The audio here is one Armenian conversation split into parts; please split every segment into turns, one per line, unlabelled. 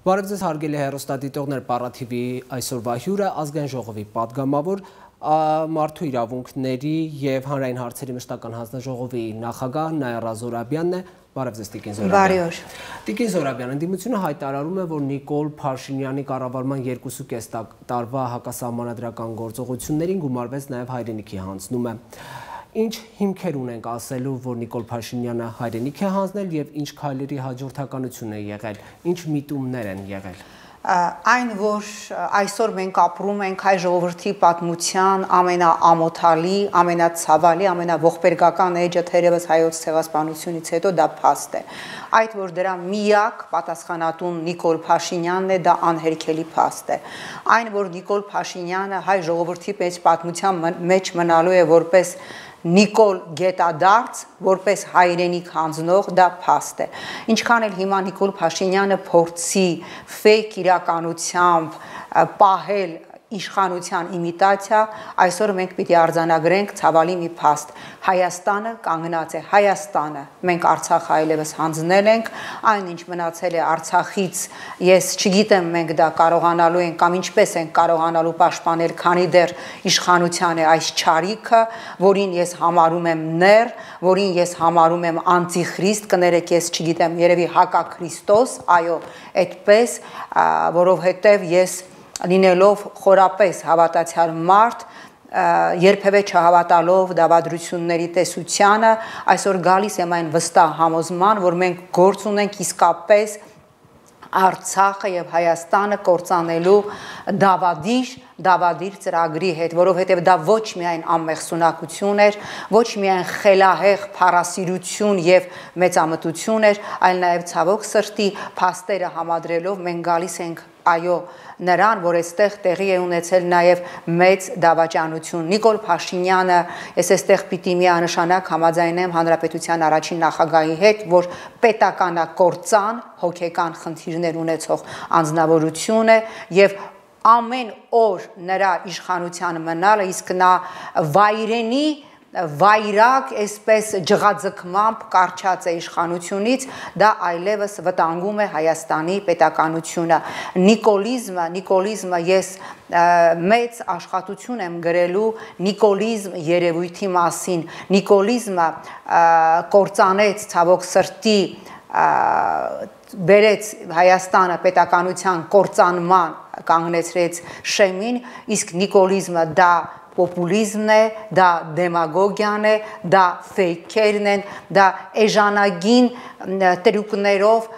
Բարև ձեզ հարգելի հեռուստադիտողներ, Պարաթիվի այսօրվա հյուրը Ազգային ժողովի падգամավոր, Մարդու իրավունքների եւ հանրային հարցերի մշտական հանձնաժողովի նախագահ Նաիրա Զորաբյանն է։ Բարև ձեզ Տիկին Զորաբյան։
Բարի օր։
Տիկին Զորաբյան, ընդդիմությունը հայտարարում է, որ Նիկոլ Փաշինյանի կառավարման 2.5 տարվա հակասահմանադրական գործողություններին գումարվեց նաեւ հայրենիքի հանձնումը։ Ինչ հիմքեր ունենք ասելու, որ Նիկոլ Փաշինյանը հայրենիք է հանձնել եւ ինչ քայլերի հաջորդականություն է եղել, ինչ միտումներ են եղել։
Այն, որ այսօր մենք ապրում ենք հայ ժողովրդի պատմության ամենաամոթալի, ամենացավալի, ամենաողբերգական էջը թերևս հայոց ցեղասպանությունից հետո դա փաստ է։ Այդ որ դրա միակ պատասխանատուն Նիկոլ Փաշինյանն է, դա անհերքելի փաստ է։ Այն որ Նիկոլ Փաշինյանը հայ ժողովրդի պատմության մեջ մնալու է որպես Նիկոլ Գետադարձ, որպես հայրենիք հանձնող, դա փաստ է։ Ինչքան էլ հիմա Նիկոլ Փաշինյանը փորձի ֆեյք իրականությամբ պահել իշխանության իմիտացիա, այսօր մենք պիտի արձանագրենք ցավալի մի փաստ։ Հայաստանը կանգնած է, Հայաստանը, մենք Արցախը այլևս հանձնել ենք, այն ինչ մնացել է Արցախից, ես չգիտեմ մենք դա կարողանալու ենք կամ ինչպես ենք կարողանալու պաշտպանել, քանի դեռ իշխանության է այս չարիքը, որին ես համարում եմ նեռ, որին ես համարում եմ անտիխրիստ, կներեք ես չգիտեմ, երևի հակաքրիստոս, այո, այդպես, որովհետև ես լինելով խորապես հավատացյալ մարդ, երբևէ չհավատալով դավադրությունների տեսությանը, այսօր գալիս եմ այն վստահ համոզման, որ մենք գործ ունենք իսկապես Արցախը եւ Հայաստանը կործանելու դավադիր ծրագրի հետ, որովհետև դա ոչ միայն անմեղսունակություն էր, ոչ միայն խելահեղ փառասիրություն եւ մեծամտություն էր, այլ նաեւ ցավոք սրտի փաստերը համադրելով մենք գալիս ենք այո նրան, որ այստեղ տեղի է ունեցել նաև մեծ դավաճանություն։ Նիկոլ Փաշինյանը, ես այստեղ պիտի միանշանակ համաձայնեմ հանրապետության առաջին նախագահի հետ, որ պետականակործան հոգեկան խնդիրներ ունեցող անձնավորություն է եւ ամեն օր նրա իշխանության մնալը, իսկ նա վայրակ այսպես ջղաձգմամբ կարճած է իշխանությունից, դա այլևս վտանգում է Հայաստանի պետականությունը։ Նիկոլիզմը ես մեծ աշխատություն եմ գրելու նիկոլիզմ երևույթի մասին։ Նիկոլիզմը կործանեց ցավոք սրտի բերեց Հայաստանը պետականության կործանման կանգնեցրեց շեմին, իսկ նիկոլիզմը դա պոպուլիզմն է, դա դեմագոգիան է, դա ֆեյքերն են, դա էժանագին տրյուկներով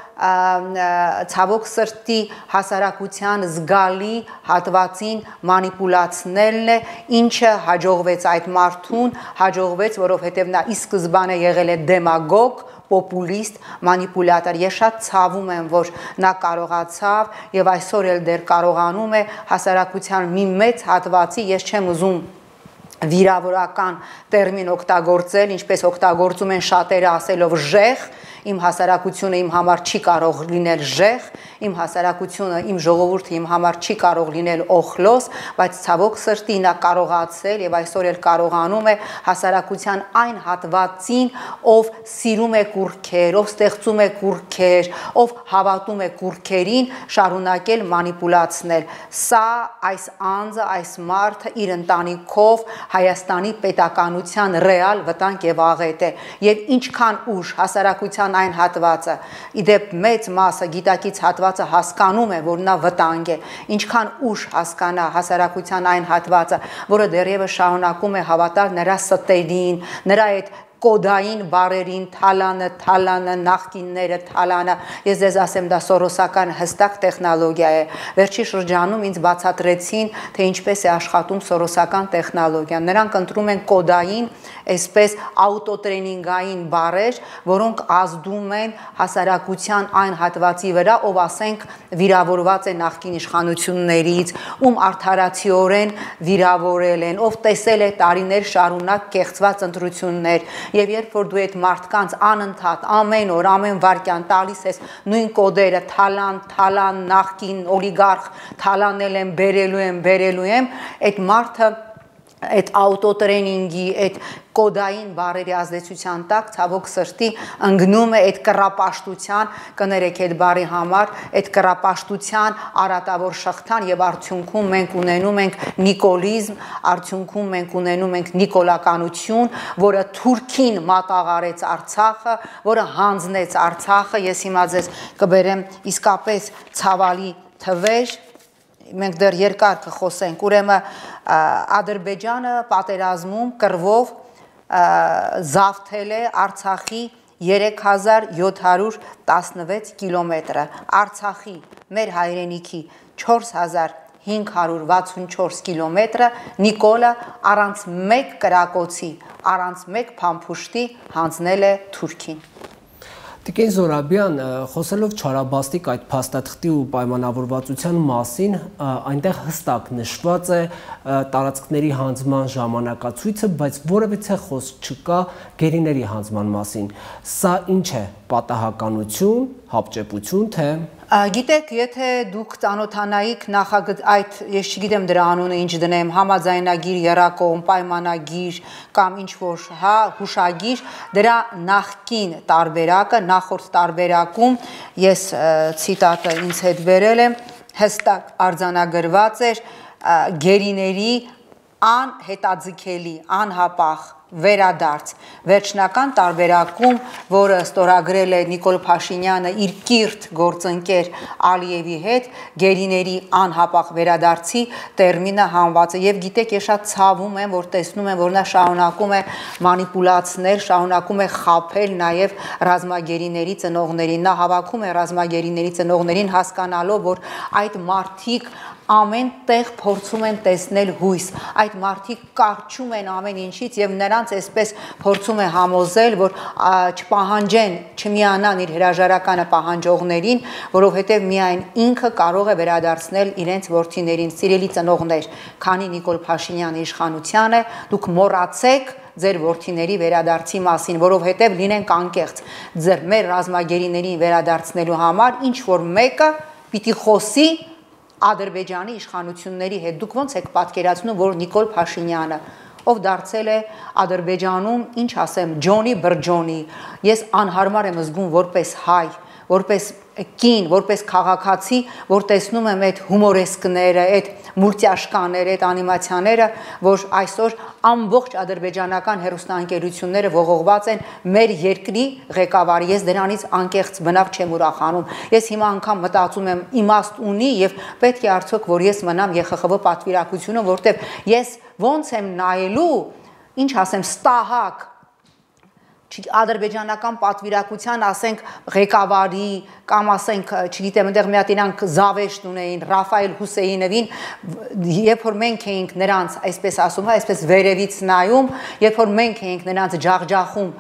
ցավոք սրտի հասարակության զգալի հատվածին մանիպուլացնելն է, ինչը հաջողվեց այդ մարդուն, հաջողվեց, որովհետև նա ի սկզբանե եղել է դեմագոգ, պոպուլիստ, մանիպուլատոր։ Ես շատ ցավում եմ, որ նա կարողացավ եւ այսօր էլ դեռ կարողանում է հասարակության մի մեծ հատվածի, ես չեմ ուզում վիրավորական տերմին օգտագործել, ինչպես օգտագործում են շատերը ասելով ժեղ, իմ հասարակությունը իմ համար չի կարող լինել ժեղ, իմ հասարակությունը, իմ ժողովուրդը իմ համար չի կարող լինել օխլոս, բայց ցավոք սրտի նա կարողացել եւ այսօր էլ կարողանում է հասարակության այն հատվածին, ով սիրում է կուռքեր, ով ստեղծում է կուռքեր, ով հավատում է կուռքերին, շարունակել մանիպուլացնել։ Սա այս անձը, այս մարդը իր ընտանիքով Հայաստանի պետականության ռեալ վտանգ եւ աղետ է եւ ինչքան ուշ հասարակության այն հատվածը, իդեպ մեծ մասը գիտակից հատվածը հասկանում է, որ նա վտանգ է, ինչքան ուշ հասկանա հասարակության այն հատվածը, որը դեռևս շարունակում է հավատալ նրա ստերին, նրա այդ կոդային բարերին, թալանը, նախկինները, թալանը, ես ձեզ ասեմ, դա սորոսական հստակ տեխնոլոգիա է։ Վերջի շրջանում ինձ բացատրեցին, թե ինչպես է աշխատում սորոսական տեխնոլոգիան։ Նրանք ընտրում են կոդային, այսպես աուտոտրեյնինգային բարեր, որոնք ազդում են հասարակության այն հատվածի վրա, ով ասենք վիրավորված է նախկին իշխանություններից, ում արդարացիորեն վիրավորել են, ով տեսել է տարիներ շարունակ կեղծված ընտրություններ, եւ երբ որ դու այդ մարդկանց անընդհատ ամեն օր, ամեն վայրկյան տալիս ես նույն կոդերը, թալան, նախկին օլիգարխ, թալանել եմ, բերելու եմ, այդ մարդը այդ աուտոտրեյնինգի, այդ կոդային բարերի ազդեցության տակ ցավոք սրտի ընկնում է այդ կռապաշտության, կներեք այդ բարի համար, այդ կռապաշտության արատավոր շղթան եւ արդյունքում մենք ունենում ենք նիկոլիզմ, արդյունքում մենք ունենում ենք նիկոլականություն, որը Թուրքին մատաղարեց Արցախը, որը հանձնեց Արցախը, ես հիմա ձեզ կբերեմ իսկապես ցավալի թվեր, մենք դեռ երկար կխոսենք, ուրեմն Ադրբեջանը պատերազմում կռվով զավթել է Արցախի 3716 կիլոմետրը, Արցախի մեր հայրենիքի 4564 կիլոմետրը Նիկոլը առանց մեկ կրակոցի, առանց մեկ փամփուշտի հանձնել է Թուրքին։
Տիկին Զորաբյան, խոսելով չարաբաստիկ այդ փաստաթղթի ու պայմանավորվածության մասին, այնտեղ հստակ նշված է տարածքների հանձնման ժամանակացույցը, բայց որևիցե խոսք չկա գերիների հանձնման մասին։ Սա ինչ է, պատահականություն, հապճեպություն, թե
Գիտեք, եթե դուք ծանոթանայիք նախագծի այդ, ես չգիտեմ դրա անունը ինչ դնեմ, համաձայնագիր, եռակողմ, պայմանագիր կամ ինչ-որ հուշագիր, դրա նախկին տարբերակը, նախորդ տարբերակում ես ցիտատը ինձ հետ բերել եմ, հստակ արձանագրված էր գերիների անհետաձգելի, անհապաղ վերադարձ վերջնական տարբերակում, որը ստորագրել է Նիկոլ Փաշինյանը իր կիրթ գործընկեր Ալիևի հետ, գերիների անհապաղ վերադարձի տերմինը հանված է եւ գիտեք, ես շատ ցավում եմ, որ տեսնում եմ, որ նա շարունակում է մանիպուլացնել, շարունակում է խաբել նաեւ ռազմագերիների ծնողներին, նա հավաքում է ռազմագերիների ծնողներին հասկանալով, որ այդ մարդիկ ամեն տեղ փորձում են տեսնել հույս, այդ մարդիկ կարճում են ամեն ինչից եւ նրանց այսպես փորձում է համոզել, որ չպահանջեն, չմիանան իր հրաժարականը պահանջողներին, որովհետեւ միայն ինքը կարող է վերադարձնել իրենց որդիներին, սիրելի ծնողներ, քանի Նիկոլ Փաշինյանը իշխանության է, դուք մոռացեք ձեր որդիների վերադարձի մասին, որովհետեւ լինենք անկեղծ, ձեր մեր ռազմագերիներին վերադարձնելու համար ինչ որ մեկը պիտի խոսի Ադրբեջանի իշխանությունների հետ, դուք ոնց եք պատկերացնում, որ Նիկոլ Փաշինյանը, ով դարձել է Ադրբեջանում, ինչ ասեմ, Ջոնի Բրջոնի, ես անհարմար եմ զգում որպես հայ, որպես կին, որպես քաղաքացի, որ տեսնում եմ այդ հումորեսկները, այդ մուրտյաշկաները, այդ անիմացիաները, որ այսօր ամբողջ ադրբեջանական հեռուստաընկերությունները ողողված են մեր երկրի ղեկավարի, ես դրանից անկեղծ բնավ չեմ ուրախանում, ես հիմա անգամ մտածում եմ իմաստ ունի եւ պետք է արդյոք, որ ես մնամ ԵԽԽՎ պատվիրակությունում, որտեվ ես ոնց եմ նայելու, ինչ ասեմ, ստահակ ադրբեջանական պատվիրակության, ասենք, ղեկավարի կամ ասենք, չգիտեմ, այնտեղ մի հատ իրանք զավեշտ ունեին Ռաֆայել Հուսեյնովին, երբ որ մենք էինք նրանց, այսպես ասում, այսպես վերևից նայում, երբ որ մենք էինք նրանց ջախջախում,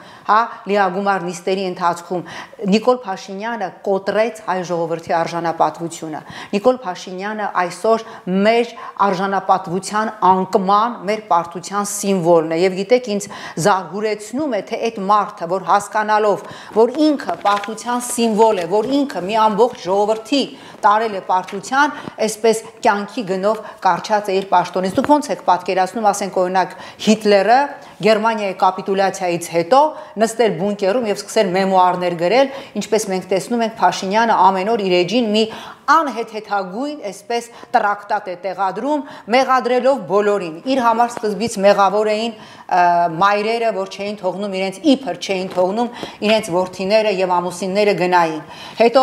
լիագումար նիստերի ընթացքում, Նիկոլ Փաշինյանը կոտրեց հայ ժողովրդի արժանապատվությունը։ Նիկոլ Փաշինյանը այսօր մեր արժանապատվության անկման, մեր պարտության սիմվոլն է, եւ գիտեք, ինձ զարհուրեցնում է, թե այդ մարդը, որ հասկանալով, որ ինքը պարտության սիմվոլ է, որ ինքը մի ամբողջ ժողովրդի տարել է պարտության, այսպես կյանքի գնով կարճած է իր պաշտոնից։ Դուք ոնց եք պատկերացնում, ասենք օրինակ Հիտլերը Գերմանիայի կապիտուլյացիայից հետո նստել բունկերում եւ սկսել մեմուարներ գրել, ինչպես մենք տեսնում ենք Փաշինյանը ամեն օր իր էջին մի անհեթեթագույն այսպես տրակտատ է տեղադրում, մեղադրելով բոլորին։ Իր համար սկզբից մեղավոր էին մայրերը, որ չէին թողնում իրենց իբր չէին թողնում իրենց որդիները եւ ամուսինները գնային։ Հետո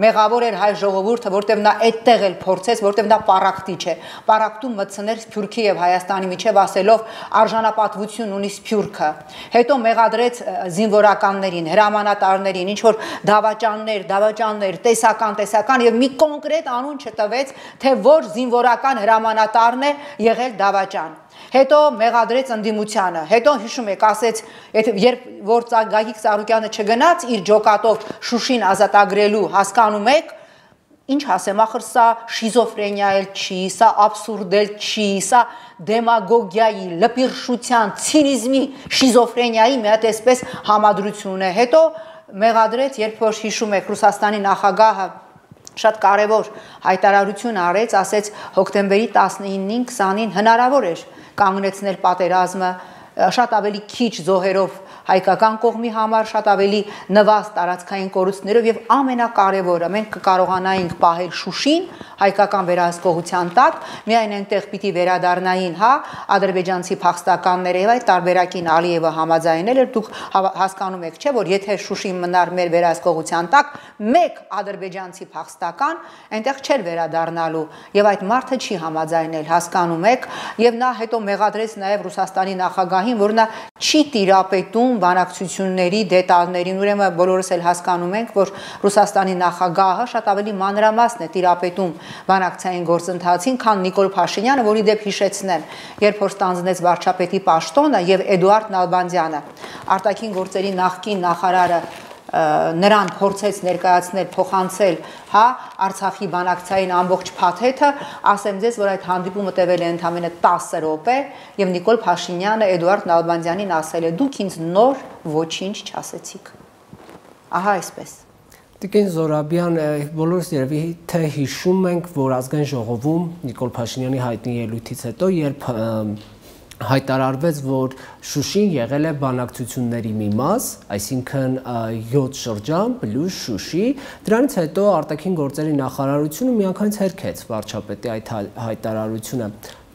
մեղավոր էր հայ ժողովուրդը, որտեղ նա այդտեղ էլ փորձեց, որտեղ նա պարակտիչ է։ Պարակտում մտցներ Սփյուռքի եւ Հայաստանի միջև ասելով արժանապատվություն ունի Սփյուռքը։ Հետո մեղադրեց զինվորականներին, հրամանատարներին, ինչ որ դավաճաններ, տեսական եւ մի կոնկրետ անուն չտվեց, թե որ զինվորական հրամանատարն է եղել դավաճան։ Հետո մեղադրեց ընդդիմությանը, հետո հիշում եք, ասեց, երբ որ Գագիկ Ծառուկյանը չգնաց իր ջոկատով Շուշին ազատագրելու, հասկանում եք, ինչ ասեմ, ախր սա շիզոֆրենիա էլ չի, սա աբսուրդ էլ չի, սա դեմագոգիայի, լպիրշության, ցինիզմի, շիզոֆրենիայի մի հատ այսպես համադրություն է։ Հետո մեղադրեց, երբ որ հիշում եք, Ռուսաստանի նախագահը շատ կարևոր հայտարարություն արեց, ասեց հոկտեմբերի 19-ին, 20-ին հնարավոր էր կանգնեցնել պատերազմը, շատ ավելի քիչ զոհերով հայկական կողմի համար, շատ ավելի նվազ տարածքային կորուստներով եւ ամենակարևորը մենք կկարողանայինք պահել Շուշին հայկական վերահսկողության տակ, միայն այնտեղ պիտի վերադառնային, ադրբեջանցի փախստականները եւ այդ տարբերակին Ալիևը համաձայնել էր, դուք հասկանում եք, չէ, որ եթե Շուշին մնար մեր վերահսկողության տակ, մեկ ադրբեջանցի փախստական այնտեղ չէր վերադառնալու եւ այդ մարդը չի համաձայնել, հասկանում եք, եւ նա հետո մեղադրեց նաեւ Ռուսաստանի նախագահին, որ նա չի տիրապետում բանակցությունների դետալներին, ուրեմն բոլորս էլ հասկանում ենք, որ Ռուսաստանի նախագահը շատ ավելի մանրամասն է տիրապետում բանակցային գործընթացին, քան Նիկոլ Փաշինյանը, որի դեպ հիշեցնեմ, երբ որ ստանձնեց վարչապետի պաշտոնը եւ Էդուարդ Նալբանդյանը, արտաքին գործերի նախկին նախարարը նրան փորձեց ներկայացնել, փոխանցել, Արցախի բանակցային ամբողջ փաթեթը, ասեմ ձեզ, որ այդ հանդիպումը տևել է ընդամենը 10 րոպե եւ Նիկոլ Փաշինյանը Էդուարդ Նալբանդյանին ասել է. «Դուք ինձ նոր ոչինչ չասեցիք»։ Ահա այսպես։
Տիկին Զորաբյան, բոլորս երևի թե հիշում ենք, որ ազգային ժողովում Նիկոլ Փաշինյանի հայտնի ելույթից հետո, երբ հայտարարվեց, որ Շուշին եղել է բանակցությունների մի մաս, այսինքն 7 շրջան պլյուս Շուշի, դրանից հետո արտաքին գործերի նախարարությունը միանգամից հերքեց վարչապետի այդ հայտարարությունը,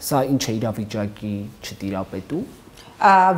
սա ինչ է իրավիճակի չտիրապետում։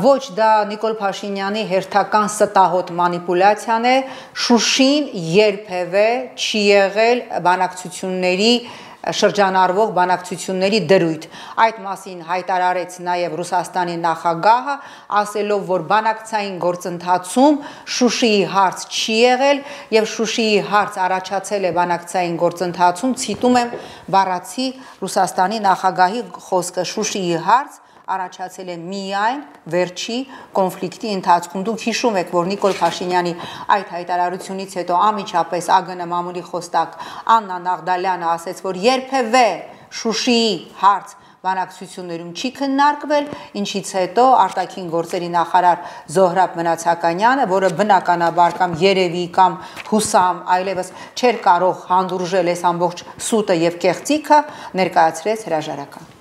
Ոչ, դա Նիկոլ Փաշինյանի հերթական ստահոդ մանիպուլյացիան է, Շուշին երբևէ չի եղել բանակցությունների շրջանառվող բանակցությունների դրույթ։ Այդ մասին հայտարարեց նաև Ռուսաստանի նախագահը, ասելով, որ բանակցային գործընթացում Շուշիի հարց չի եղել եւ Շուշիի հարց առաջացել է բանակցային գործընթացում, ցիտում եմ բառացի Ռուսաստանի նախագահի խոսքը, Շուշիի հարց առաջացել է միայն վերջի կոնֆլիկտի ընթացքում։ Դուք հիշում եք, որ Նիկոլ Փաշինյանի այդ հայտարարությունից հետո անմիջապես ԱԳՆ մամուլի խոսնակ Աննա Նաղդալյանը ասեց, որ երբևէ Շուշիի հարց բանակցություններում չի քննարկվել, ինչից հետո արտաքին գործերի նախարար Զոհրաբ Մնացականյանը, որը բնականաբար կամ երևի կամ հուսամ այլևս չէր կարող հանդուրժել այս ամբողջ սուտը եւ կեղծիքը, ներկայացրեց հրաժարական։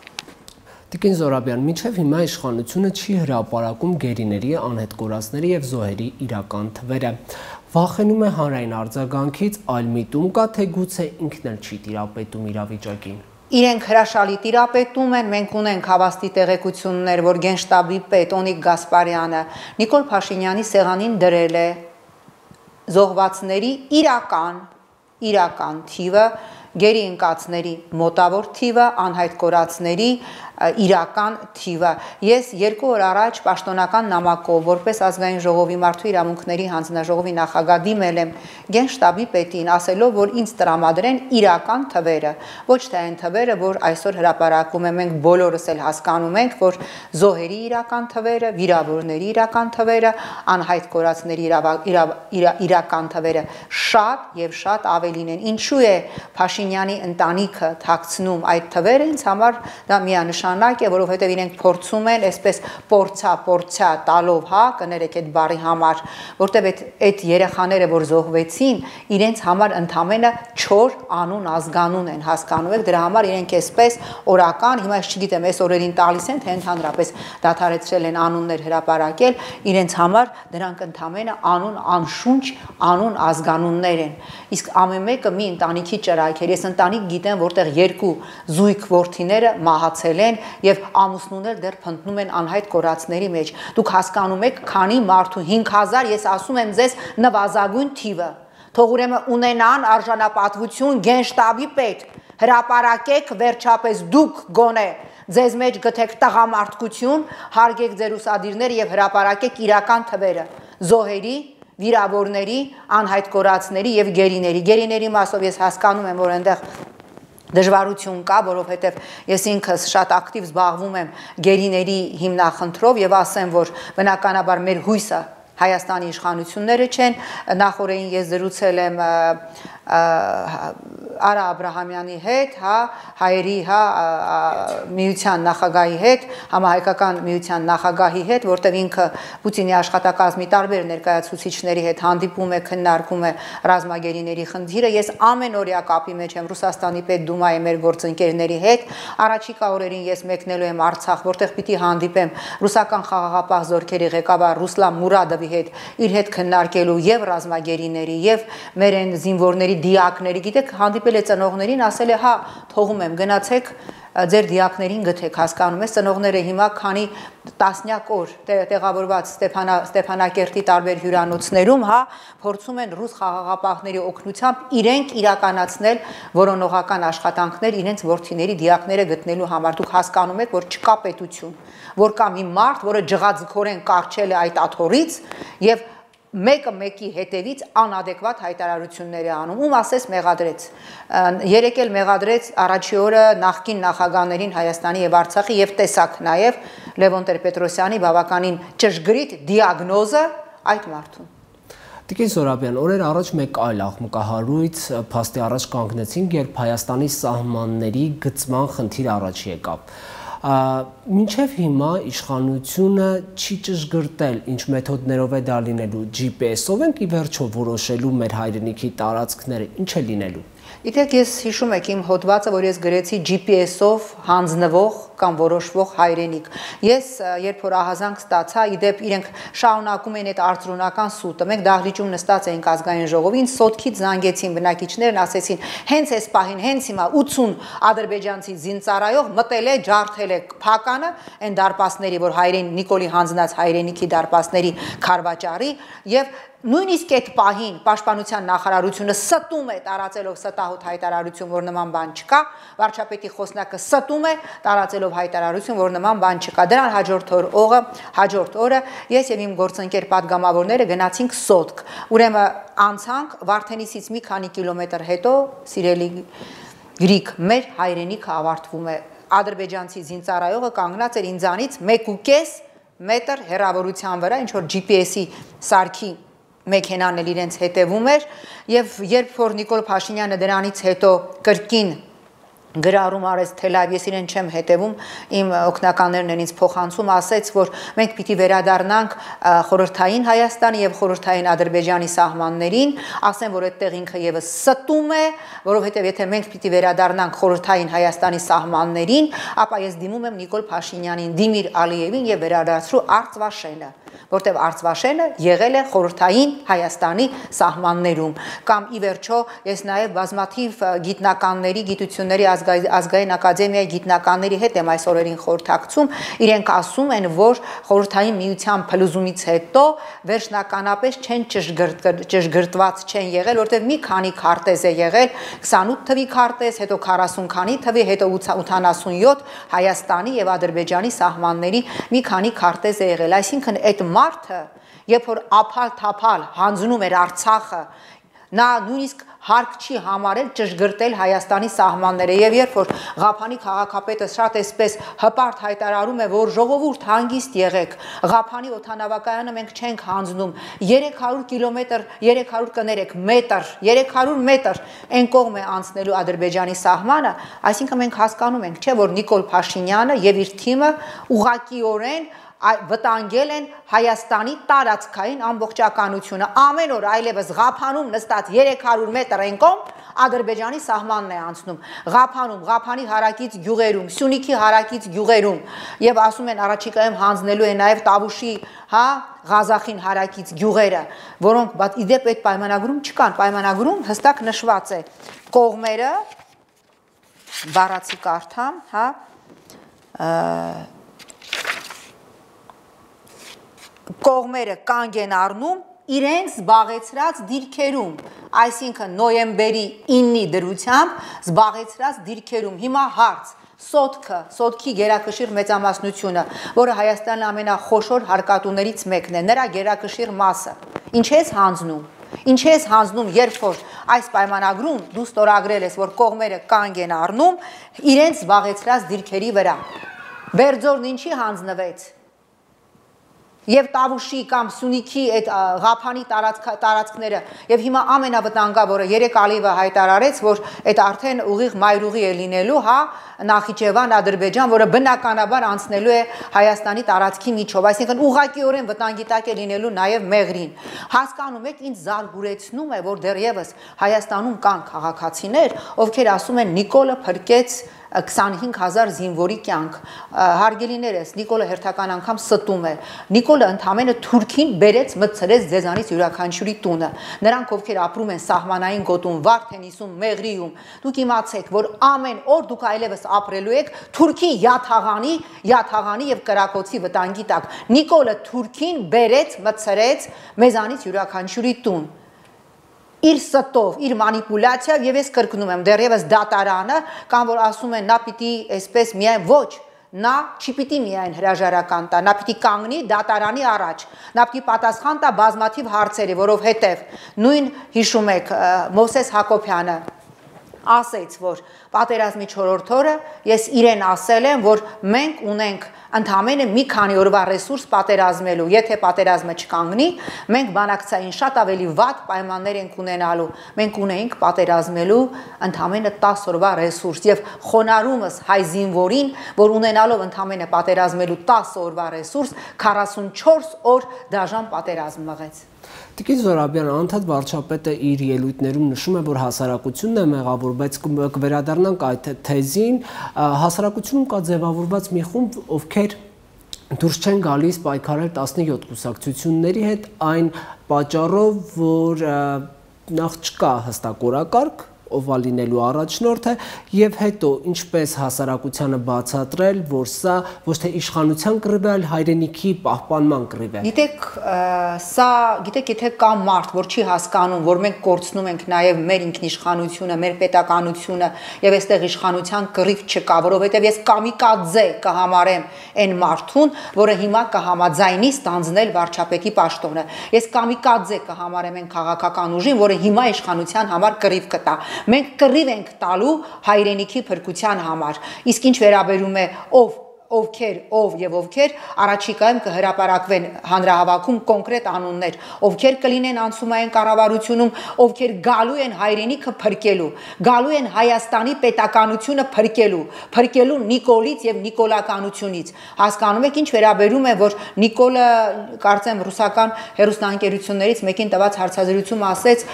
Տիկին Զորաբյան, մինչև հիմա իշխանությունը չի հրապարակում գերիների, անհետքորածների եւ զոհերի իրական թվերը։ Վախենում է հանրային արձագանքից, այլ միտում կա, թե գուցե ինքն էլ չի տիրապետում իրավիճակին։
Իրենք հրաշալի տիրապետում են, մենք ունենք հավաստի տեղեկություններ, որ Գենշտաբի պետ Օնիկ Գասպարյանը Նիկոլ Փաշինյանի սեղանին դրել է զոհվածների իրական թիվը, գերի ընկածների մոտավոր թիվը, անհայտ կորածների իրական թիվը։ Ես 2 օր առաջ պաշտոնական նամակով, որպես ազգային ժողովի մարդու իրավունքների հանձնաժողովի նախագահ դիմել եմ Գենշտաբի պետին, ասելով, որ ինձ տրամադրեն իրական թվերը, ոչ թե այն թվերը, որ այսօր հրապարակում են, մենք բոլորս էլ հասկանում ենք, որ զոհերի իրական թվերը, վիրավորների իրական թվերը, անհայտ կորածների իրական թվերը շատ եւ շատ ավելին են։ Ինչու է Փաշինյանի ընտանիքը թաքցնում այդ թվերը, ինձ համար դա միանշանակ է, որովհետև իրենք փորձում են այսպես փորձա տալով, կներեք այդ բառի համար, որտեվ այդ երեխաները, որ զոհվեցին, իրենց համար ընդամենը 4 անուն ազգանուն են, հասկանում եք, դրա համար իրենք այսպես օրական, հիմա ես չգիտեմ, այս օրերին տալիս են, թե ընդհանրապես դադարեցրել են անուններ հրապարակել, իրենց համար դրանք ընդամենը անուն անշունչ անուն ազգանուններ են։ Իսկ ամեն մեկը մի ընտանիքի ճրագ էր, ես ընտանիք գիտեմ, որտեղ 2 զույգ որդիները մահացել են եւ ամուսնուներ դեռ փնտնում են անհայտ կորածների մեջ։ Դուք հասկանում եք, քանի մարդու 5000, ես ասում եմ ձեզ նվազագույն թիվը։ Թող ուրեմն ունենան արժանապատվություն Գենշտաբի պետ, հրապարակեք վերջապես դուք գոնե ձեզ մեջ գտեք տղամարդկություն, հարգեք ձեր ուսադիրները եւ հրապարակեք իրական թվերը զոհերի, վիրավորների, անհայտ կորածների եւ գերիների։ Գերիների մասով ես հասկանում եմ, որ այնտեղ դժվարություն կա, որովհետև ես ինքս շատ ակտիվ զբաղվում եմ գերիների հիմնախնդրով եւ ասեմ, որ բնականաբար մեր հույսը Հայաստանի իշխանությունները չեն, նախորդին ես զրուցել եմ Արա Աբրահամյանի հետ, հա, հայերի, հա, միության նախագահի հետ, համահայկական միության նախագահի հետ, որտեղ ինքը Պուտինի աշխատակազմի տարբեր ներկայացուցիչների հետ հանդիպում է, քննարկում է ռազմագերիների խնդիրը։ Ես ամենօրյա կապի մեջ եմ Ռուսաստանի Պետդումայի մեր գործընկերների հետ։ Առաջիկա օրերին ես մեկնելու եմ Արցախ, որտեղ պիտի հանդիպեմ ռուսական խաղաղապահ զորքերի ղեկավար Ռուսլան Մուրադովի հետ, իր հետ քննարկելու եւ ռազմագերիների եւ մեր այն զինվորների դիակների, գիտեք, հանդիպել է ծնողներին, ասել է, հա, թողում եմ, գնացեք ձեր դիակներին գտեք, հասկանում ես, ծնողները հիմա քանի տասնյակ օր տեղավորված Ստեփանակերտի տարբեր հյուրանոցներում, հա, փորձում են ռուս խաղաղապահների օգնությամբ իրենք իրականացնել որոնողական աշխատանքներ իրենց որդիների դիակները գտնելու համար։ Դուք հասկանում եք, որ չկա պետություն, որ կա մի մարդ, որը ջղաձգորեն կարճել է այդ աթոռից եւ մեկը մեկի հետևից անադեկվատ հայտարարություններ է անում, ում ասես մեղադրեց, երեկ էլ մեղադրեց առաջի օրը նախկին նախագահներին Հայաստանի եւ Արցախի եւ տեսակ նաեւ Լևոն Տեր-Պետրոսյանի բավականին ճշգրիտ դիագնոզը այդ մարդուն։
Տիկին Զորաբյան, օրեր առաջ մեկ այլ աղմկահարույց փաստի առաջ կանգնեցինք, երբ Հայաստանի սահմանների գծման խնդիր առաջ եկավ։ Մինչև հիմա իշխանությունը չի ճշգրտել ինչ մեթոդներով է դա լինելու, GPS-ով ենք ի վերջո որոշելու մեր հայրենիքի տարածքները, ինչ է լինելու։
Գիտեք, ես հիշում եք իմ հոդվածը, որ ես գրեցի GPS-ով հանձնվող կամ որոշվող հայրենիք։ Ես երբ որ ահազանգ ստացա, իդեպ իրենք շարունակում են այդ արծրունական սուտը։ Մենք դահլիճում նստած էինք ազգային ժողովին, սոտքից զանգեցին բնակիչներն, ասեցին, հենց այս պահին, հենց հիմա 80 ադրբեջանցի զինծառայող մտել է, ջարդել է փականը, այն դարպասների, որ հայրեն Նիկոլի հանձնած հայրենիքի դարպասների քարվաճարի եւ նույնիսկ այդ պահին պաշտպանության նախարարությունը ստում է տարածելով ստահոդ հայտարարություն, որ նման բան չկա, վարչապետի խոսնակը ստում է տարածելով հայտարարություն, որ նման բան չկա։ Դրան հաջորդ օրը ես եւ իմ գործընկեր падգամավորները գնացինք Սոտք։ Ուրեմն անցանք Վարդենիսից մի քանի կիլոմետր հետո, սիրելի Գրիգ, մեր հայրենիքը ավարտվում է։ Ադրբեջանցի զինծառայողը կանգնած էր ինձանից 1.5 մետր հեռավորության վրա, ինչ որ GPS-ի սարքի մեքենան էլ իրենց հետևում էր եւ երբ որ Նիկոլ Փաշինյանը դրանից հետո կրկին գրառում արեց Թելավիվ, ես իրեն չեմ հետևում, իմ օգնականներն են ինձ փոխանցում, ասեց, որ մենք պիտի վերադառնանք խորհրդային Հայաստանի եւ խորհրդային Ադրբեջանի սահմաններին, ասեն, որ այդտեղ ինքը եւս ստում է, որովհետեւ եթե մենք պիտի վերադառնանք խորհրդային Հայաստանի սահմաններին, ապա ես դիմում եմ Նիկոլ Փաշինյանին, Դիմիր Ալիևին եւ վերադարձրու Արցվաշենը, որտեղ Արցվաշենը եղել է խորհրդային Հայաստանի սահմաններում, կամ ի վերջո ես նաեւ բազմաթիվ գիտնականների, գիտությունների ազգային ակադեմիայի գիտնականների հետ եմ այս օրերին խորհրդակցում, իրենք ասում են, որ խորհրդային միության փլուզումից հետո վերջնականապես չեն ճշգրտված չեն եղել, որտեղ մի քանի քարտեզ է եղել, 28 թվի քարտեզ, հետո 40 քանի թվի, հետո 87 Հայաստանի եւ Ադրբեջանի սահմանների մի քանի քարտեզ է եղել, այսինքն այդ մարդը, երբ որ ափալ-թափալ հանձնում էր Արցախը, նա նույնիսկ հարկ չի համարել ճշգրտել Հայաստանի սահմանները եւ երբ որ Ղափանի քաղաքապետը շատ էսպես հպարտ հայտարարում է, որ ժողովուրդ հանգիստ եղեք, Ղափանի օդանավակայանը մենք չենք հանձնում, 300 կիլոմետր, 300 կներեք մետր, 300 մետր այն կողմ է անցնելու Ադրբեջանի սահմանը, այսինքն մենք հասկանում ենք, չէ, որ Նիկոլ Փաշինյանը եւ իր թիմը ուղղակիորեն վտանգել են Հայաստանի տարածքային ամբողջականությունը, ամեն օր այլևս Ղափանում նստած 300 մետր են կողմ Ադրբեջանի սահմանն է անցնում, Ղափանի հարակից գյուղերում, Սյունիքի հարակից գյուղերում եւ ասում են առաջիկայում հանձնելու է նաեւ Տավուշի, հա, Ղազախին հարակից գյուղերը, որոնք բայց իդեպ այդ պայմանագրում չկան, պայմանագրում հստակ նշված է կողմերը բառացի կարդամ, հա, կողմերը կանգ են առնում իրենց զբաղեցրած դիրքերում, այսինքն նոյեմբերի 9-ի դրությամբ զբաղեցրած դիրքերում, հիմա հարց, Սոտքի գերակշիռ մեծամասնությունը, որը Հայաստանի ամենախոշոր հարկատուներից մեկն է, նրա գերակշիռ մասը, ինչ ես հանձնում, երբ որ այս պայմանագրում դու ստորագրել ես, որ կողմերը կանգ են առնում իրենց զբաղեցրած դիրքերի վրա, Բերձորն ինչի հանձնվեց, եւ Տավուշի կամ Սյունիքի այդ Ղափանի տարածքները եւ հիմա ամենավտանգավորը երեք Ալիևը հայտարարեց, որ այդ արդեն ուղիղ մայրուղի է լինելու, հա, Նախիջևան, Ադրբեջան, որը բնականաբար անցնելու է Հայաստանի տարածքի միջով, այսինքն ուղղակիորեն վտանգի տակ է լինելու նաեւ Մեղրին։ Հասկանում եք, ինձ զարհուրեցնում է, որ դեռևս Հայաստանում կան քաղաքացիներ, ովքեր ասում են Նիկոլը փրկեց 25000 զինվորի կյանք, հարգելիներս, Նիկոլը հերթական անգամ ստում է, Նիկոլը ընդամենը Թուրքին բերեց մտցրեց ձեզանից յուրաքանչյուրի տունը, նրանք ովքեր ապրում են սահմանային գոտում, Վարդենիսում, Մեղրիում, դուք իմացեք, որ ամեն օր դուք այլևս ապրելու եք Թուրքի յաթաղանի եւ կրակոցի վտանգի տակ, Նիկոլը Թուրքին բերեց մտցրեց մեզանից յուրաքանչյուրի տուն, իր ստով, իր մանիպուլյացիայով եւ ես կրկնում եմ դեռևս դատարանը կամ որ ասում են նա պիտի այսպես միայն ոչ նա չի պիտի միայն հրաժարական տա, նա պիտի կանգնի դատարանի առաջ, նա պիտի պատասխան տա բազմաթիվ հարցերի, որովհետեւ նույն հիշում եք Մովսես Հակոբյանը ասեց, որ պատերազմի 4-րդ օրը ես իրեն ասել եմ, որ մենք ունենք ընդամենը մի քանի օրվա ռեսուրս պատերազմելու, եթե պատերազմը չկանգնի, մենք բանակցային շատ ավելի վատ պայմաններ ենք ունենալու, մենք ունեինք պատերազմելու ընդամենը 10 օրվա ռեսուրս եւ խոնարհումս հայ զինվորին, որ ունենալով ընդամենը պատերազմելու 10 օրվա ռեսուրս 44 օր դաժան պատերազմ մղեց։
Տիկին Զորաբյան, անդադ վարչապետը իր ելույթներում նշում է, որ հասարակությունն է մեղավոր, բայց կվերադառնանք այդ թեզին, հասարակությունում կա ձևավորված մի խումբ, ովքեր դուրս չեն գալիս պայքարել 17 կուսակցությունների հետ, այն պատճառով, որ նախ չկա հստակ օրակարգ, ով լինելու առաջնորդը եւ հետո ինչպես հասարակությանը բացատրել, որ սա ոչ թե իշխանության կռիվ է, այլ հայրենիքի պահպանման կռիվ է։
Գիտեք, սա, գիտեք, եթե կա մարդ, որ չի հասկանում, որ մենք կորցնում ենք նաեւ մեր ինքնիշխանությունը, մեր պետականությունը եւ այստեղ իշխանության կռիվ չկա, որովհետեւ ես կամիկադզե կհամարեմ այն մարդուն, որը հիմա կհամաձայնի ստանձնել վարչապետի պաշտոնը։ Ես կամիկադզե կհամարեմ այն քաղաքական ուժին, որը հիմա իշխանության համար կռիվ կտա։ Մենք կռիվ ենք տալու հայրենիքի փրկության համար, իսկ ինչ վերաբերում է ով եւ ովքեր առաջիկայում կհրապարակվեն հանրահավաքում կոնկրետ անուններ, ովքեր կլինեն անցումային կառավարությունում, ովքեր գալու են հայրենիքը փրկելու, գալու են Հայաստանի պետականությունը փրկելու Նիկոլից եւ նիկոլականությունից։ Հասկանում եք, ինչ վերաբերում է, որ Նիկոլը, կարծեմ ռուսական հեռուստաընկերություններից մեկին տված հարցազրույցում ասեց,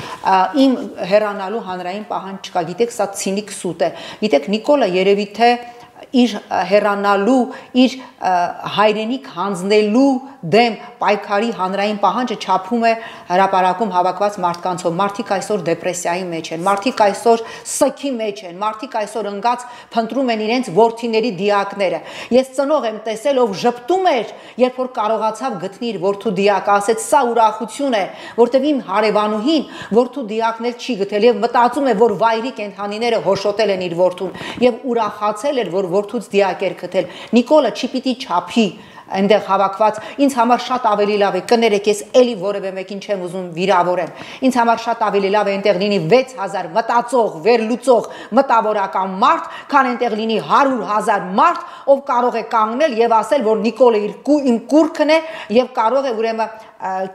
իմ հեռանալու հանրային պահանջ չկա, գիտեք, սա ցինիկ սուտ է։ Գիտեք, Նիկոլը երևի թե իր հեռանալու, իր հայրենիք հանձնելու դեմ պայքարի հանրային պահանջը չափում է հրապարակում հավաքված մարդկանցով։ Մարդիկ այսօր դեպրեսիայի մեջ են, մարդիկ այսօր սքի մեջ են, մարդիկ այսօր ընկած փնտրում են իրենց որդիների դիակները։ Ես ծնող եմ տեսել, ով ժպտում էր, երբ որ կարողացավ գտնի իր որդու դիակը, ասեց սա ուրախություն է, որտեղ իմ հարևանուհին որդու դիակներ չի գտել եւ մտածում է, որ վայրի կենդանիները հոշոտել են իր որդուն եւ ուրախացել էր, որ որդուց դիակ էր գտել։ Նիկոլը չի պիտի չափի այնտեղ հավաքված, ինձ համար շատ ավելի լավ է, կներեք, ես էլի որևէ մեկին չեմ ուզում վիրավորեմ, ինձ համար շատ ավելի լավ է այնտեղ լինի 6000 մտածող, վերլուծող, մտավորական մարդ, քան այնտեղ լինի 100,000 մարդ, ով կարող է կանգնել եւ ասել, որ Նիկոլը իմ կուրքն է եւ կարող է ուրեմն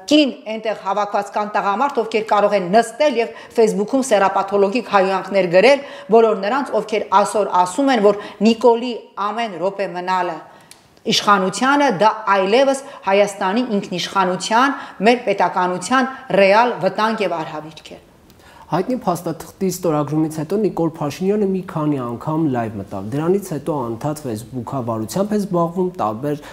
կին այնտեղ հավաքված կան տղամարդ, ովքեր կարող են նստել եւ Facebook-ում սերապաթոլոգիկ հայհոյանքներ գրել, բոլոր նրանց, ովքեր այսօր ասում են, որ Նիկոլի ամեն րոպե մնալը իշխանությանը դա այլևս Հայաստանի ինքնիշխանության, մեր պետականության ռեալ վտանգ եւ արհավիրք է։
Հայտնի փաստաթղթի ստորագրումից հետո Նիկոլ Փաշինյանը մի քանի անգամ լայվ մտավ։ Դրանից հետո անդադ Facebook-հավարությամբ է զբաղվում, տարբեր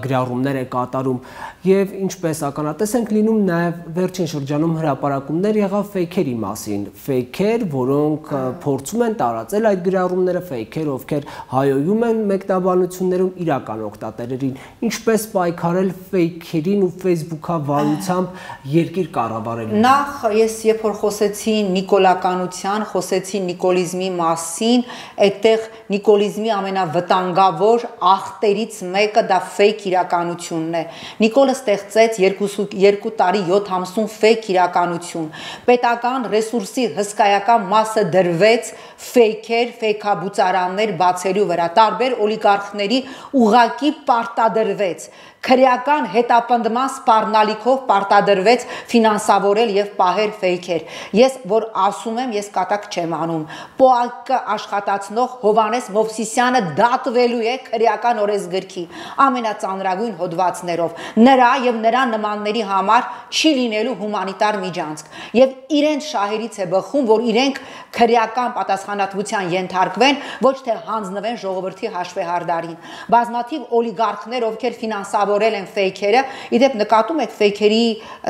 գրառումներ է կատարում եւ ինչպես ականատես ենք լինում նաեւ վերջին շրջանում հրապարակումներ եղավ ֆեյքերի մասին։ Ֆեյքեր, որոնք փորձում են տարածել այդ գրառումները, ֆեյքեր, ովքեր հայոյում են մեկնաբանություններում իրական օգտատերերին։ Ինչպես պայքարել ֆեյքերին ու Facebook-հավարությամբ երկիր կառավարելու։
Նախ ես երբ որ խոսեցի նիկոլականության, խոսեցի նիկոլիզմի մասին, այդտեղ նիկոլիզմի ամենավտանգավոր աղտերից մեկը դա ֆեյք իրականությունն է։ Նիկոլը ստեղծեց 2 տարի 7 ամսում ֆեյք իրականություն։ Պետական ռեսուրսի հսկայական մասը դրվեց ֆեյքեր, ֆեյքաբուծարաններ բացելու վրա, տարբեր օլիգարխների ուղակի պարտադրվեց։ քրեական հետապնդման սպառնալիքով պարտադրվեց ֆինանսավորել եւ պահել ֆեյքեր։ Ես որ ասում եմ, ես կատակ չեմ անում։ ՊՕԱԿ-ը աշխատացնող Հովհաննես Մովսիսյանը դատվելու է քրեական օրենսգրքի ամենածանրագույն հոդվածներով։ Նրա եւ նրա նմանների համար չի լինելու հումանիտար միջանցք եւ իրենց շահերից է բխում, որ իրենք քրեական պատասխանատվության ենթարկվեն, ոչ թե հանձնվեն ժողովրդի հաշվեհարդարին։ Բազմաթիվ օլիգարխներ, ովքեր ֆինանսավորել են ֆեյքերը, իդեպ նկատում եք ֆեյքերի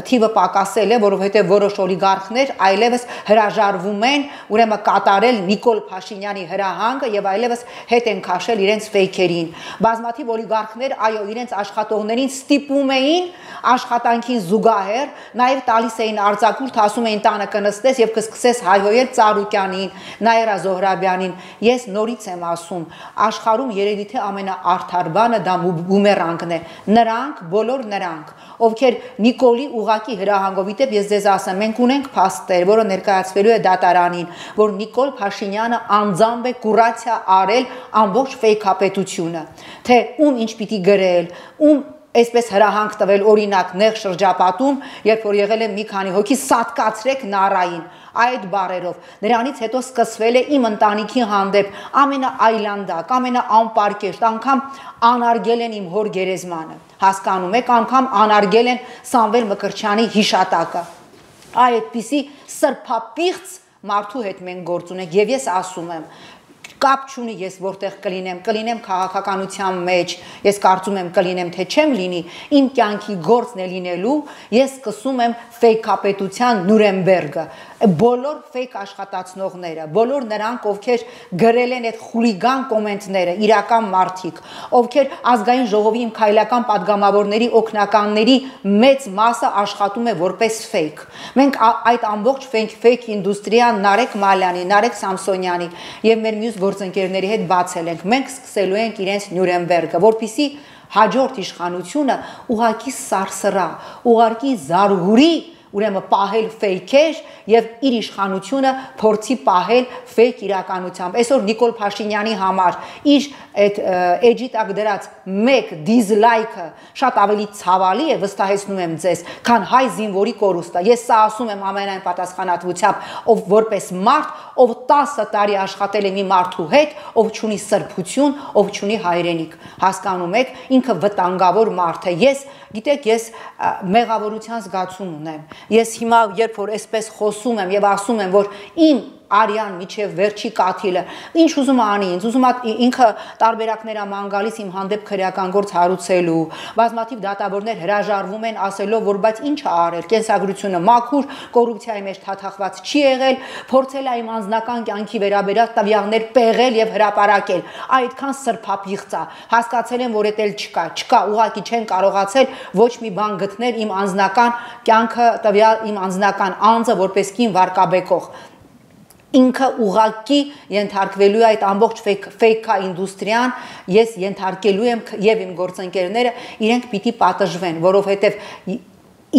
թիվը պակասել է, որովհետեւ որոշ օլիգարխներ այլևս հրաժարվում են, ուրեմն կատարել Նիկոլ Փաշինյանի հրահանգը եւ այլևս հետ են քաշել իրենց ֆեյքերին։ Բազմաթիվ օլիգարխներ, այո, իրենց աշխատողներին ստիպում էին աշխատանքին զուգահեռ, նաեւ տալիս էին արձակուրդ, ասում էին տանը կնստես եւ կսկսես հայհոյել Ծառուկյանին, Նաիրա Զոհրաբյանին։ Ես նորից եմ ասում, աշխարհում երևի թե ամենաարդար բանը դա բումերանգն է։ Նրանք, բոլոր նրանք, ովքեր Նիկոլի ուղակի հրահանգով, իդեպ ես ձեզ ասեմ, մենք ունենք փաստեր, որը ներկայացվելու է դատարանին, որ Նիկոլ Փաշինյանը անձամբ է կուրացիա արել ամբողջ ֆեյքապետությունը, թե ում ինչ պիտի գրել, ում այսպես հրահանգ տվել, օրինակ նեղ շրջապատում, երբ որ եղել է մի քանի հոգի, սատկացրեք նարային այդ բառերով։ Նրանից հետո սկսվել է իմ ընտանիքի հանդեպ ամենաայլանդակ, ամենաանպարկեշտ, անգամ անարգել են իմ հոր գերեզմանը։ Հասկանում եք, անգամ անարգել են Սամվել Մկրտչյանի հիշատակը։ Այդպիսի սրբապիղծ մարդու հետ մենք գործ ունենք եւ ես ասում եմ, կապ չունի ես որտեղ կլինեմ քաղաքականության մեջ, ես կարծում եմ կլինեմ թե չեմ լինի, իմ կյանքի գործն է լինելու, ես սկսում եմ ֆեյքապետության Նուրեմբերգը, բոլոր ֆեյք աշխատացնողները, բոլոր նրանք, ովքեր գրել են այդ խուլիգան կոմենտները, իրական մարդիկ, ովքեր ազգային ժողովի իմ քայլական падգամավորների օգնականների մեծ մասը աշխատում է որպես ֆեյք։ Մենք այդ ամբողջ ֆեյք ինդուստրիան Նարեկ Մալյանի, Նարեկ Սամսոնյանի եւ մեր մյուս գործընկերների հետ բացել ենք։ Մենք սկսելու ենք իրենց Նյուրեմբերգը, որպեսզի հաջորդ իշխանությունը ուղակի սարսռա, ուղարկի զարհուրի, ուրեմն պահել ֆեյքեր եւ իր իշխանությունը փորձի պահել ֆեյք իրականությամբ։ Այսօր Նիկոլ Փաշինյանի համար իր այդ էջի տակ դրած մեկ դիզլայքը շատ ավելի ցավալի է, վստահեցնում եմ ձեզ, քան հայ զինվորի կորուստը։ Ես սա ասում եմ ամենայն պատասխանատվությամբ, ով որպես մարդ, ով 10 տարի աշխատել է մի մարդու հետ, ով չունի սրբություն, ով չունի հայրենիք։ Հասկանում եք, ինքը վտանգավոր մարդ է։ Գիտեք, ես մեղավորության զգացում ունեմ։ Ես հիմա երբ որ այսպես խոսում եմ եւ ասում եմ, որ իմ Արյան միջև վերջի կաթիլը ինչ ուզում անի, ուզում ինքը տարբերակներ ան գալիս իմ հանդեպ քրեական գործ հարուցելու, բազմաթիվ դատավորներ հրաժարվում են ասելով, որ բայց ինչ ա արել, կենսագրությունը մաքուր, կոռուպցիայի մեջ թաթախված չի եղել, փորձել է իմ անձնական կյանքի վերաբերյալ տվյալներ պեղել եւ հրապարակել։ Այդքան սրբապիղծ է, հասկացել եմ, որ էդ էլ չկա, ուղղակի չեն կարողացել ոչ մի բան գտնել իմ անձնական կյանքը, տվյալ իմ անձնական անձը որպես կին վարկաբեկող։ Ինքը ուղակի ենթարկվելու է այդ ամբողջ ֆեյքա ինդուստրիան, ես ենթարկելու եմ եւ իմ գործընկերները, իրենք պիտի պատժվեն, որովհետեւ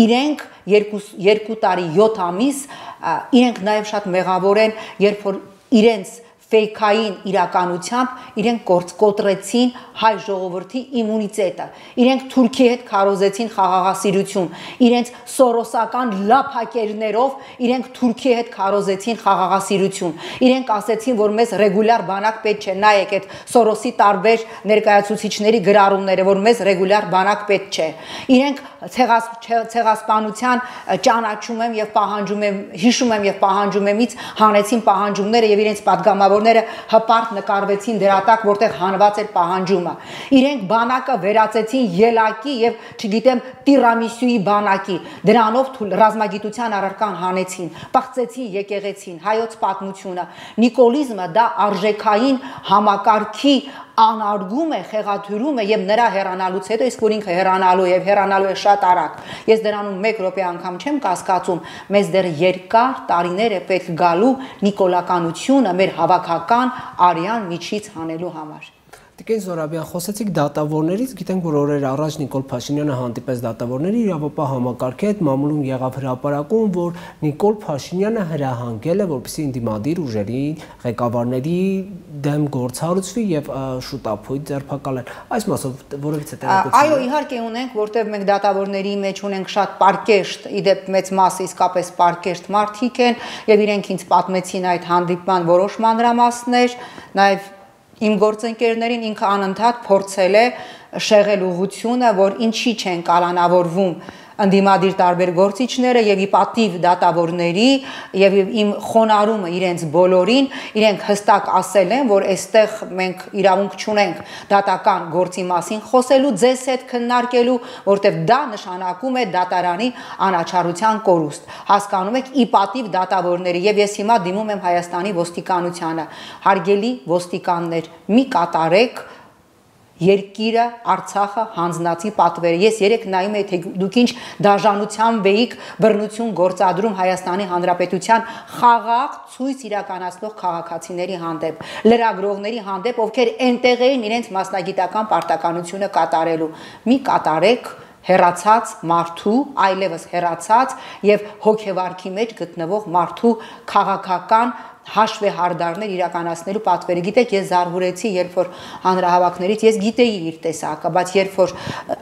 իրենք 2 տարի 7 ամիս իրենք նաեւ շատ մեղավոր են, երբ որ իրենց ֆեյքային իրականությամբ իրենք կոտրեցին հայ ժողովրդի իմունիտետը, իրենք Թուրքիի հետ քարոզեցին խաղաղասիրություն, իրենց սորոսական լափակերներով իրենք Թուրքիի հետ քարոզեցին խաղաղասիրություն, իրենք ասեցին, որ մեզ ռեգուլյար բանակ պետք չէ, նայեք այդ Սորոսի տարբեր ներկայացուցիչների գրառումները, որ մեզ ռեգուլյար բանակ պետք չէ, իրենք ցեղասպանության ճանաչում եմ եւ պահանջում եմ, հիշում եմ եւ պահանջում եմ, հանեցին պահանջումները եւ իրենց падգամավորները հպարտ նկարվեցին դրա տակ, որտեղ հանված էր պահանջումը։ Իրենք բանակը վերածեցին ելակի եւ, չգիտեմ, տիրամիսյուի բանակի, դրանով ռազմագիտության առարկան հանեցին, պղծեցին եկեղեցին, հայոց պատմությունը։ Նիկոլիզմը դա արժեքային համակարգի անարգում է, խեղաթյուրում է եւ նրա հեռանալուց հետո իսկ որ ինքը հեռանալու եւ հեռանալու է շատ արագ։ Ես դրանում 1 րոպե անգամ չեմ կասկածում, մեզ դեռ երկար տարիներ է պետք գալու նիկոլականությունը մեր հավաքական արյան միջից հանելու համար։
Տիկին Զորաբյան, խոսեցիք դատավորներից, գիտենք, որ օրեր առաջ Նիկոլ Փաշինյանը հանդիպեց դատավորների իրավապահ համակարգի հետ, մամուլում եղավ հրապարակում, որ Նիկոլ Փաշինյանը հրահանգել է, որպեսզի ընդդիմադիր ուժերի ղեկավարների դեմ գործառույթվի եւ շուտափույթ ձերբակալել։ Այս մասով որևիցե տեղեկություն։
Այո, իհարկե ունենք, որտեղ մենք դատավորների մեջ ունենք շատ պարկեշտ, իդեպ մեծ մասը իսկապես պարկեշտ մարդիկ են եւ իրենք ինձ պատմեցին այդ հանդիպման որոշ մանրամասներ, նաեւ իմ գործընկերներին ինքը անընդհատ փորձել է շեղել ուղղությունը, որ ինչի չեն կալանավորվում ընդդիմադիր տարբեր գործիչները եւ ի պատիվ դատավորների եւ իմ խոնարհումը իրենց բոլորին, իրենք հստակ ասել են, որ այստեղ մենք իրավունք չունենք դատական գործի մասին խոսելու, ձեզ հետ քննարկելու, որտեղ դա նշանակում է դատարանի անաչառության կորուստ։ Հասկանում եք, ի պատիվ դատավորների եւ ես հիմա դիմում եմ Հայաստանի ոստիկանությանը, հարգելի ոստիկաններ, մի կատարեք Երկիրը, Արցախը, հանձնացի պատվերը։ Ես երեք նայում եի, թե դուք ինչ դաժանությամբ էիք բռնություն գործադրում Հայաստանի Հանրապետության խաղաղ ցույց իրականացնող քաղաքացիների հանդեպ, լրագրողների հանդեպ, ովքեր այնտեղ էին իրենց մասնագիտական պարտականությունը կատարելու։ Մի կատարեք հեռացած մարդու, այլևս հեռացած եւ հոգեվարքի մեջ գտնվող մարդու քաղաքական հաշվեհարդարներ իրականացնելու պատվերը։ Գիտեք, ես զարհուրեցի, երբ որ հանրահավաքներից ես գիտեի իր տեսակը, բայց երբ որ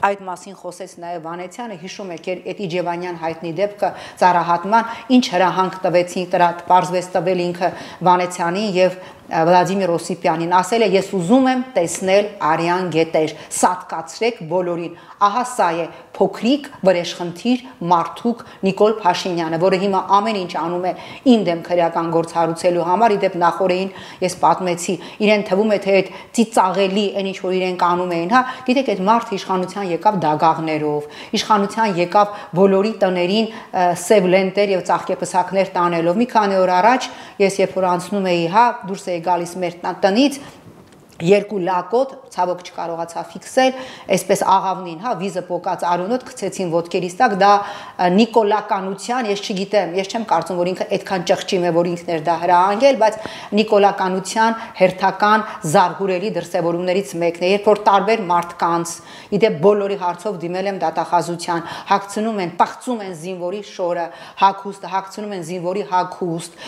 այդ մասին խոսեց նաև Վանեցյանը, հիշում եք, այդ Իջևանյան հայտնի դեպքը ծառահատման, ինչ հրահանգ տվեցին, պարզվեց տվել ինքը Վանեցյանին եւ Վլադիմիր Օսիպյանին, ասել է ես ուզում եմ տեսնել արյան գետեր, սատկացրեք բոլորին։ Ահա սա է փոքրիկ վրեժխնդիր մարդուկ Նիկոլ Փաշինյանը, որը հիմա ամեն ինչ անում է իմ դեմ քրեական գործառույթելու համար, իդեպ նախորդին ես պատմեցի, իրեն թվում է թե այդ ծիծաղելի այն ինչ որ իրենք անում էին, հա, գիտեք այդ մարդը իշխանության եկավ դագաղներով, իշխանության եկավ բոլորի տներին սև լենտեր եւ ծաղկեպսակներ տանելով։ Մի քանի օր առաջ ես երբ որ անցնում էի, հա, դուրս էի գալիս մեր տնից, երկու լակոտ, ցավոք չկարողացա ֆիքսել, այսպես աղավնին, հա, վիզը պոկած արյունոտ գցեցին ոտքերիս տակ, դա նիկոլականության, ես չգիտեմ, ես չեմ կարծում, որ ինքը այդքան ճղճիմ է, որ ինքն էր դա հրահանգել, բայց նիկոլականության հերթական զարհուրելի դրսևորումներից մեկն է, երբ որ տարբեր մարդկանց, իդեպ բոլորի հարցով դիմել եմ դատախազության, հագցնում են, պղծում են զինվորի շորը, հագուստը, հագցնում են զինվորի հագուստ,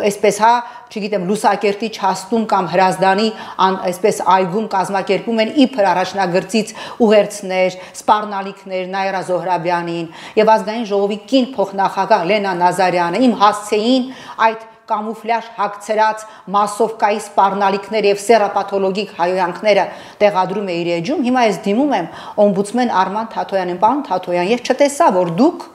այսպես, հա, չգիտեմ, Լուսակերտի չհաստում կամ Հրազդանի այսպես այգում կազմակերպում են իբր առաջնագծից ուղերձներ, սպառնալիքներ Նայրա Զոհրաբյանին եւ ազգային ժողովի կին փոխնախագահ Լենա Նազարյանը իմ հասցեին այդ կամուֆլյաժ հագցրած մասովկայի սպառնալիքներ եւ սերապաթոլոգիկ հայոյանքները տեղադրում է իր էջում։ Հիմա ես դիմում եմ օմբուդսմեն Արման Թաթոյանին, պարոն Թաթոյան, ես չտեսա, որ դուք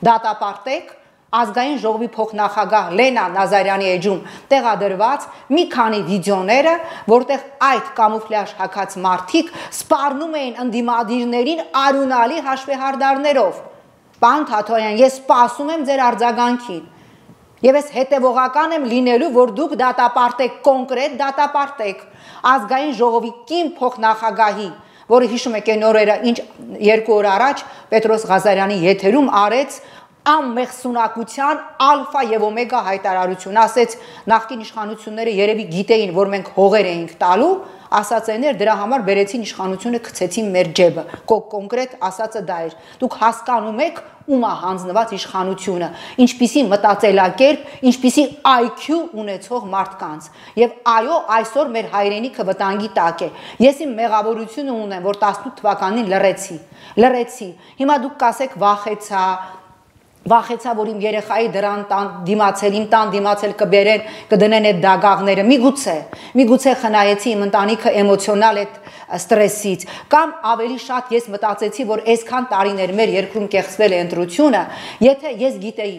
դատապարտեք ազգային ժողովի փոխնախագահ Լենա Նազարյանի էջում տեղադրված մի քանի վիդեոները, որտեղ այդ կամուֆլյաժ հագած մարդիկ սպառնում էին ընդդիմադիրներին արյունալի հաշվեհարդարներով։ Պարոն Թաթոյան, ես սպասում եմ ձեր արձագանքին։ Եվ ես հետևողական եմ լինելու, որ դուք դատապարտեք, կոնկրետ դատապարտեք ազգային ժողովի կին փոխնախագահի, որը հիշում եք այն օրերը, ինչ 2 օր առաջ Պետրոս Ղազարյանի եթերում արեց անմեղսունակության ալֆա եւ օմեգա հայտարարություն, ասեց նախկին իշխանությունները երևի գիտեին, որ մենք հողեր էինք տալու, ասած էներ դրա համար բերեցին իշխանությունը գցեցին մեր ջեբը, կոնկրետ ասածը դա էր։ Դուք հասկանում եք ում է հանձնված իշխանությունը, ինչպիսի մտածելակերպ, ինչպիսի IQ ունեցող մարդկանց։ Եվ այո, այսօր մեր հայրենիքը վտանգի տակ է։ Ես իմ մեղավորությունը ունեմ, որ 18 թվականին լռեցի։ Հիմա դուք կասեք վախեցա, որ իմ երեխայի դրան տան դիմացել կբերեն, կդնեն այդ դագաղները, միգուցե խնայեցի իմ ընտանիքը էմոցիոնալ այդ ստրեսից, կամ ավելի շատ ես մտածեցի, որ այսքան տարիներ մեր երկրում կեղծվել է ընտրությունը, եթե ես գիտեի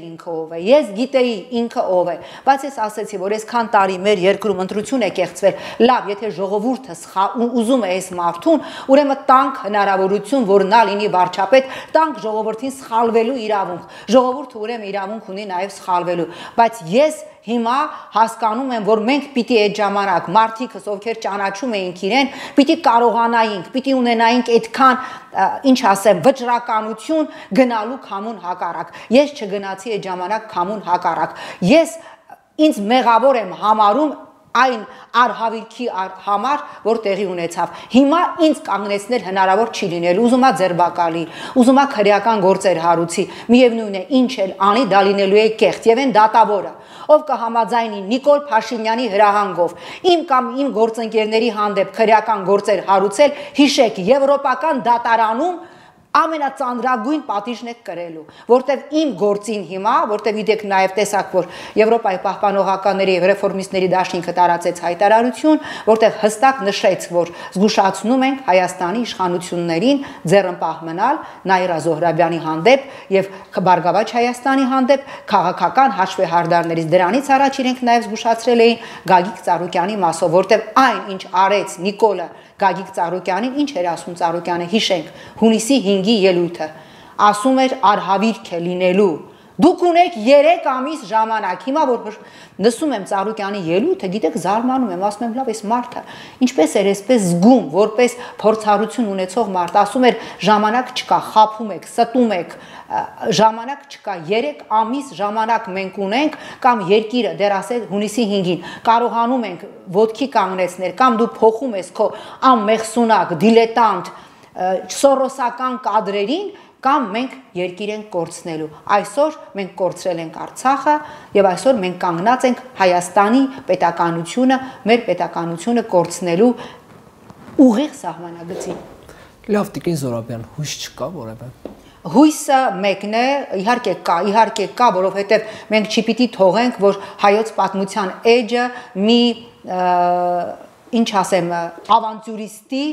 ինքը ով է, բայց ես ասեցի, որ այսքան տարի մեր երկրում ընտրություն է կեղծվել, լավ, եթե ժողովուրդը ուզում է այս մարդուն, ուրեմն տանք հնարավորություն, որ նա լինի վարչապետ, տանք ժողովրդին սխալվելու իրավունք, ժողովուրդը ուրեմն իրավունք ունի նաև սխալվելու, բայց ես հիմա հասկանում եմ, որ մենք պիտի այդ ժամանակ մարդիկս, ովքեր ճանաչում էինք իրեն, պիտի կարողանայինք, պիտի ունենայինք այդքան, ինչ ասեմ, վճռականություն գնալու քամուն հակառակ։ Ես չգնացի այդ ժամանակ քամուն հակառակ։ Ես ինձ մեղավոր եմ համարում այն արհավիրքի համար, որ տեղի ունեցավ։ Հիմա ինձ կանգնեցնել հնարավոր չի լինել, ուզում է ձերբակալի, ուզում է քրեական գործեր հարուցի, միևնույն է, ինչ էլ անի, դա լինելու է կեղծ, եւ այն դատավորը, ով կհամաձայնի Նիկոլ Փաշինյանի հրահանգով իմ կամ իմ գործընկերների հանդեպ քրեական գործեր հարուցել, հիշեք, եվրոպական դատարանում ամենածանրագույն պատիժն է կրելու, որտեվ իմ գործին հիմա, որտեվ իդեք նաև տեսակ, որ Եվրոպայի պահպանողականների եւ ռեֆորմիստների դաշինքը տարածեց հայտարարություն, որտեղ հստակ նշեց, որ զգուշացնում ենք Հայաստանի իշխանություններին ձեռնպահ մնալ Նաիրա Զոհրաբյանի հանդեպ եւ Բարգավաճ Հայաստանի հանդեպ քաղաքական հաշվեհարդարներից դրանից առաջ իրենք նաև զգուշացրել էին Գագիկ Ծառուկյանի մասով, որտեվ այն, ինչ արեց Նիկոլը Գագիկ Ծառուկյանին, ինչ էր ասում Ծառուկյանը, հիշենք, հունիսի 5-ի ելույթը, ասում էր արհավիրք է լինելու, դուք ունեք 3 ամիս ժամանակ, հիմա որ լսում եմ Ծառուկյանի ելույթը, գիտեք, զարմանում եմ, ասում եմ, լավ, այս մարդը ինչպես էր այսպես զգում, որպես փորձառություն ունեցող մարդ, ասում էր ժամանակ չկա, խաբում եք, ստում եք, ժամանակ չկա, 3 ամիս ժամանակ մենք ունենք, կամ երկիրը դեռ ասել հունիսի 5-ին կարողանում ենք ոտքի կանգնեցնել, կամ դու փոխում ես քո անմեղսունակ, դիլետանտ, սորոսական կադրերին, կամ մենք երկիր ենք կորցնելու։ Այսօր մենք կորցրել ենք Արցախը եւ այսօր մենք կանգնած ենք Հայաստանի պետականությունը, մեր պետականությունը կորցնելու ուղիղ սահմանագծին։
Լավ, Տիկին Զոհրաբյան, հույս չկա որևէ։
Հույսը մեկն է, իհարկե կա, որովհետև մենք չպիտի թողենք, որ հայոց պատմության էջը մի ինչ ասեմ, ավանտյուրիստի,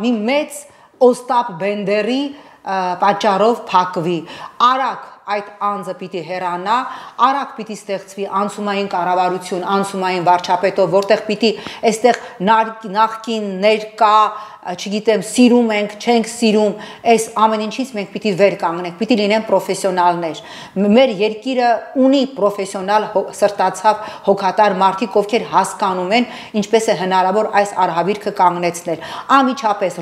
մի մեծ Օստապ Բենդերի պատճառով փակվի, արագ այդ անձը պիտի հեռանա, արագ պիտի ստեղծվի անցումային կառավարություն, անցումային վարչապետով, որտեղ պիտի այստեղ նախկին ներկա, չգիտեմ, սիրում ենք, չենք սիրում, այս ամեն ինչից մենք պիտի վեր կանգնենք, պիտի լինեն պրոֆեսիոնալներ։ Մեր երկիրը ունի պրոֆեսիոնալ սրտացավ հոգատար մարդիկ, ովքեր հասկանում են ինչպես է հնարավոր այս արհավիրքը կանգնեցնել։ Անմիջապես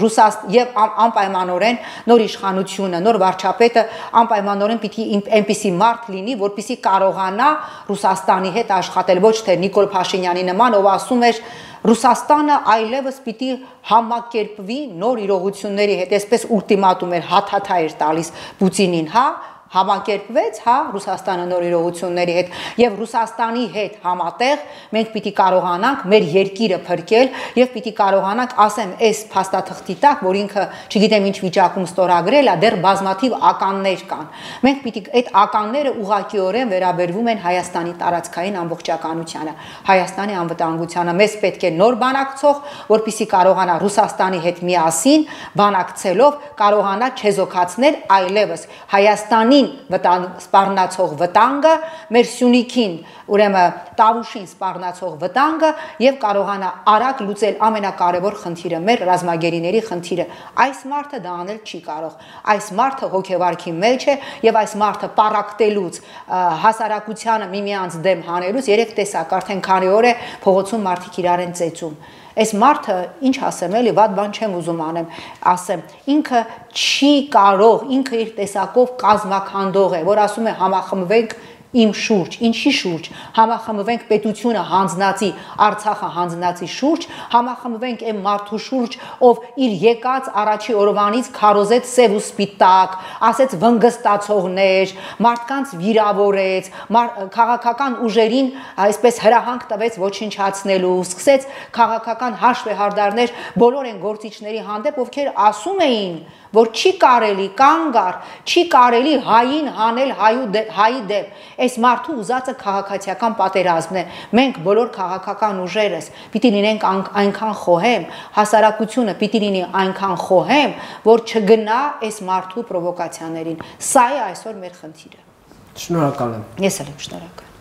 եւ անպայմանորեն նոր իշխանությունը, նոր վարչապետը անպայմանորեն պիտի այնպիսի մարդ լինի, որպեսզի կարողանա Ռուսաստանի հետ աշխատել, ոչ թե Նիկոլ Փաշինյանի նման, ով ասում էր Ռուսաստանը այլևս պիտի համակերպվի նոր իրողությունների հետ, այսպես ուլտիմատում էր, հաթաթա էր տալիս Պուտինին, հա, համակերպվեց, հա, Ռուսաստանը նոր իրողությունների հետ եւ Ռուսաստանի հետ համատեղ մենք պիտի կարողանանք մեր երկիրը փրկել եւ պիտի կարողանանք, ասեմ, այս փաստաթղթի տակ, որ ինքը, չգիտեմ ինչ վիճակում ստորագրել է, դեռ բազմաթիվ ականներ կան։ Մենք պիտի այդ ականները ուղղակիորեն վերաբերվում են Հայաստանի տարածքային ամբողջականությանը, Հայաստանի անվտանգությանը։ Մեզ պետք է նոր բանակցող, որպեսզի կարողանա Ռուսաստանի հետ միասին բանակցելով կարողանա չեզոքացնել այլևս Հայաստանի սպառնացող վտանգը, մեր Սյունիքին, ուրեմն Տավուշին սպառնացող վտանգը եւ կարողանա արագ լուծել ամենակարևոր խնդիրը, մեր ռազմագերիների խնդիրը։ Այս մարդը դա անել չի կարող։ Այս մարդը հոգեվարքի մեջ է եւ այս մարդը պարակտելուց, հասարակությանը միմյանց դեմ հանելուց 3 տեսակ արդեն քանի օր է փողոցում մարդիկ իրար են ծեծում։ Այս մարդը, ինչ ասեմ, էլի վատ բան չեմ ուզում ասեմ, ինքը չի կարող, ինքը իր տեսակով կազմաքանդող է, որ ասում է համախմբվենք իմ շուրջ, ինչի շուրջ, համախմբվենք պետությունը հանձնածի, Արցախը հանձնածի շուրջ, համախմբվենք այն մարդու շուրջ, ով իր եկած առաջի օրվանից քարոզեց սև ու սպիտակ, ասեց վնգստացողներ, մարդկանց վիրավորեց, քաղաքական ուժերին այսպես հրահանգ տվեց ոչնչացնելու, սկսեց քաղաքական հաշվեհարդարներ բոլոր այն գործիչների հանդեպ, ովքեր ասում էին, որ չի կարելի կանգ առ, չի կարելի հային հանել հայի դեմ։ Այս մարդու ուզածը քաղաքացիական պատերազմն է։ Մենք բոլոր քաղաքական ուժերս պիտի լինենք այնքան խոհեմ, հասարակությունը պիտի լինի այնքան խոհեմ, որ չգնա այս մարդու պրովոկացիաներին։ Սա է այսօր մեր խնդիրը։
Շնորհակալ եմ։
Ես էլ եմ շնորհակալ։